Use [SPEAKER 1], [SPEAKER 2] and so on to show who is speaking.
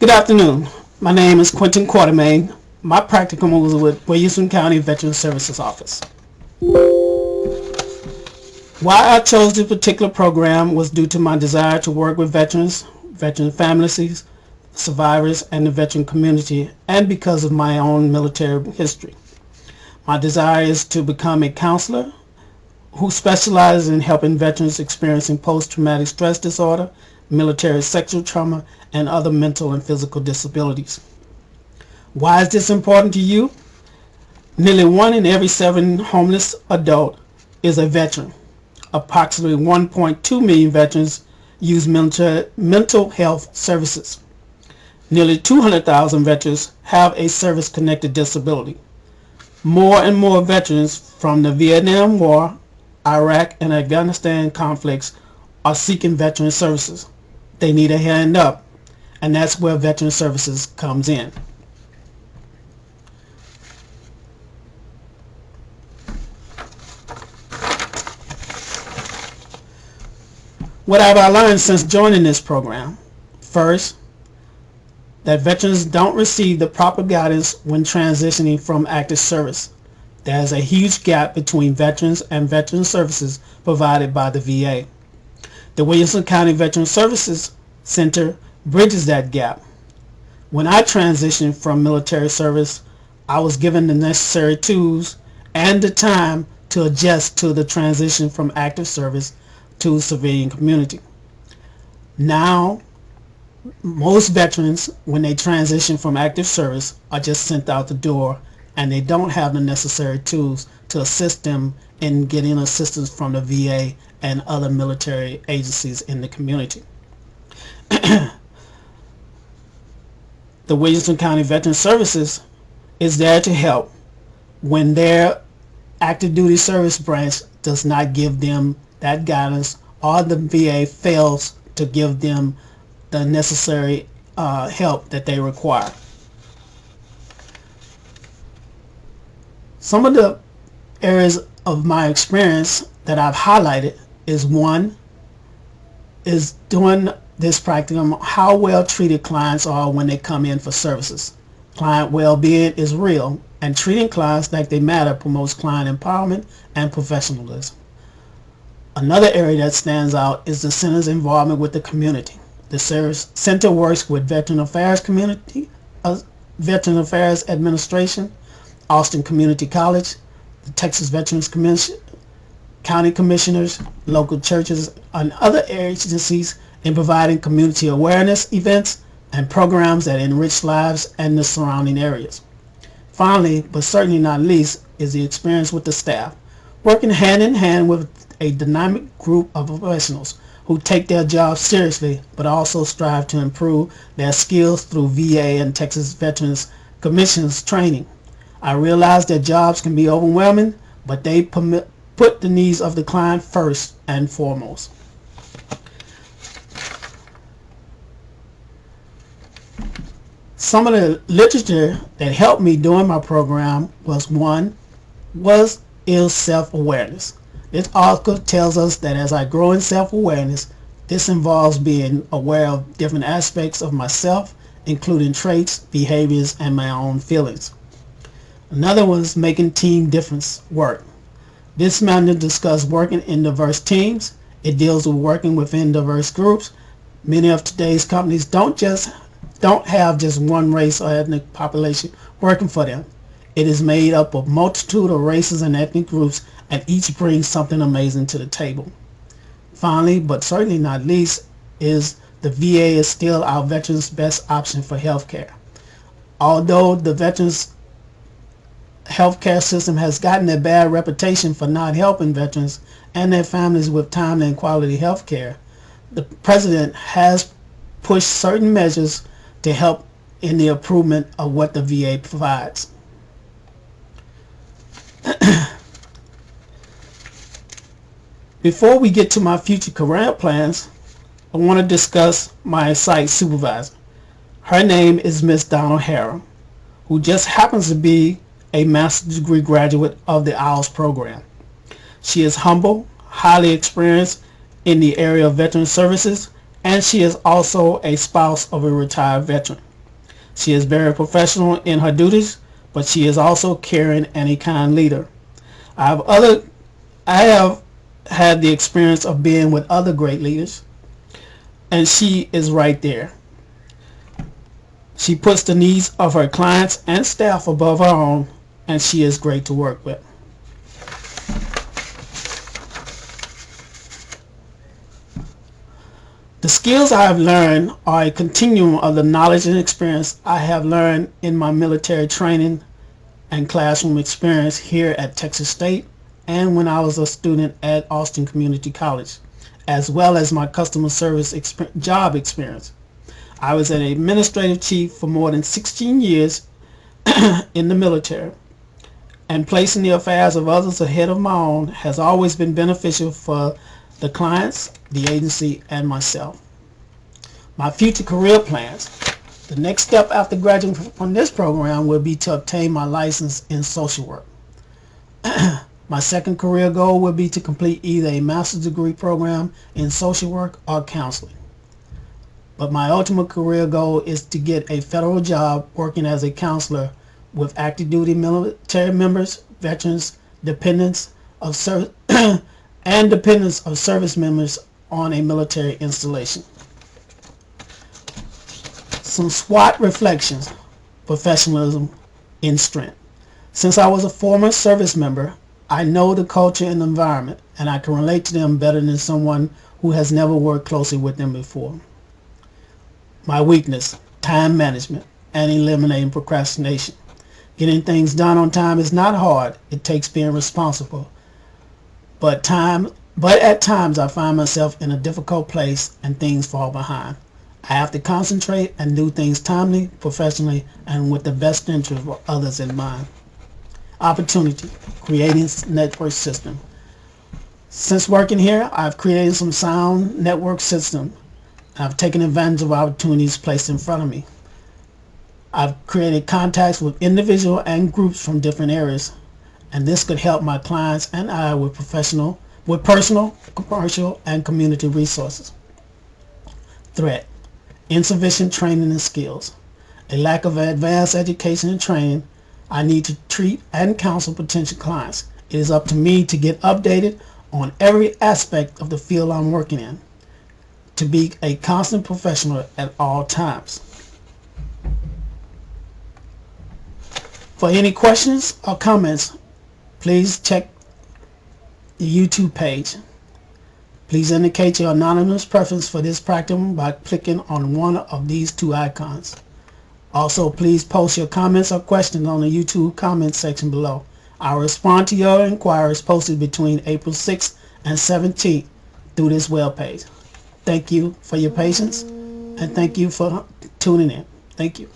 [SPEAKER 1] Good afternoon. My name is Quyntin Quartamaine. My practicum was with Williamson County Veterans Services Office. Why I chose this particular program was due to my desire to work with veterans, veteran families, survivors, and the veteran community, and because of my own military history. My desire is to become a counselor who specializes in helping veterans experiencing post-traumatic stress disorder, military sexual trauma, and other mental and physical disabilities. Why is this important to you? Nearly 1 in every 7 homeless adult is a veteran. Approximately 1.2 million veterans use mental health services. Nearly 200,000 veterans have a service-connected disability. More and more veterans from the Vietnam War, Iraq, and Afghanistan conflicts are seeking veteran services. They need a hand up, and that's where veteran services comes in. What have I learned since joining this program? First, that veterans don't receive the proper guidance when transitioning from active service. There is a huge gap between veterans and veteran services provided by the VA. The Williamson County Veteran Services Center bridges that gap. When I transitioned from military service, I was given the necessary tools and the time to adjust to the transition from active service to civilian community. Now, most veterans, when they transition from active service, are just sent out the door, and they don't have the necessary tools to assist them in getting assistance from the VA and other military agencies in the community. The Williamson County Veteran Services is there to help when their active duty service branch does not give them that guidance, or the VA fails to give them the necessary help that they require. Some of the areas of my experience that I've highlighted is one is doing this practicum, how well treated clients are when they come in for services. Client well-being is real, and treating clients like they matter promotes client empowerment and professionalism. Another area that stands out is the center's involvement with the community. The center works with Veteran Affairs Community, Veteran Affairs Administration, Austin Community College, the Texas Veterans Commission, county commissioners, local churches, and other agencies in providing community awareness events and programs that enrich lives and the surrounding areas. Finally, but certainly not least, is the experience with the staff, working hand in hand with a dynamic group of professionals who take their jobs seriously but also strive to improve their skills through VA and Texas Veterans Commission's training. I realize that jobs can be overwhelming, but they put the needs of the client first and foremost. Some of the literature that helped me during my program is self-awareness. This article tells us that as I grow in self-awareness, this involves being aware of different aspects of myself, including traits, behaviors, and my own feelings. Another one is making team difference work. This manual discusses working in diverse teams. It deals with working within diverse groups. Many of today's companies don't have just one race or ethnic population working for them. It is made up of a multitude of races and ethnic groups, and each brings something amazing to the table. Finally, but certainly not least, is the VA is still our veterans' best option for health care. Although the veterans' healthcare system has gotten a bad reputation for not helping veterans and their families with timely and quality health care, the President has pushed certain measures to help in the improvement of what the VA provides. Before we get to my future career plans, I want to discuss my site supervisor. Her name is Miss Donald Harrell, who just happens to be a master's degree graduate of the OWLS program. She is humble, highly experienced in the area of veteran services, and she is also a spouse of a retired veteran. She is very professional in her duties, but she is also caring and a kind leader. I have other I have had the experience of being with other great leaders, and she is right there. She puts the needs of her clients and staff above her own, and she is great to work with. The skills I have learned are a continuum of the knowledge and experience I have learned in my military training and classroom experience here at Texas State and when I was a student at Austin Community College, as well as my customer service job experience. I was an administrative chief for more than 16 years in the military, and placing the affairs of others ahead of my own has always been beneficial for the clients, the agency, and myself. My future career plans. The next step after graduating from this program will be to obtain my license in social work. My second career goal will be to complete either a master's degree program in social work or counseling. But my ultimate career goal is to get a federal job working as a counselor with active duty military members, veterans, dependents of and dependents of service members on a military installation. Some SWOT reflections: professionalism in strength. Since I was a former service member, I know the culture and environment, and I can relate to them better than someone who has never worked closely with them before. My weakness: time management and eliminating procrastination. Getting things done on time is not hard. It takes being responsible. But at times I find myself in a difficult place and things fall behind. I have to concentrate and do things timely, professionally, and with the best interest of others in mind. Opportunity: creating network system. Since working here, I've created some sound network system. I've taken advantage of opportunities placed in front of me. I've created contacts with individuals and groups from different areas, and this could help my clients and I with personal, commercial, and community resources. Threat: insufficient training and skills. A lack of advanced education and training. I need to treat and counsel potential clients. It is up to me to get updated on every aspect of the field I'm working in, to be a constant professional at all times. For any questions or comments, please check the YouTube page. Please indicate your anonymous preference for this practicum by clicking on one of these two icons. Also, please post your comments or questions on the YouTube comment section below. I'll respond to your inquiries posted between April 6th and 17th through this webpage. Thank you for your patience, and thank you for tuning in. Thank you.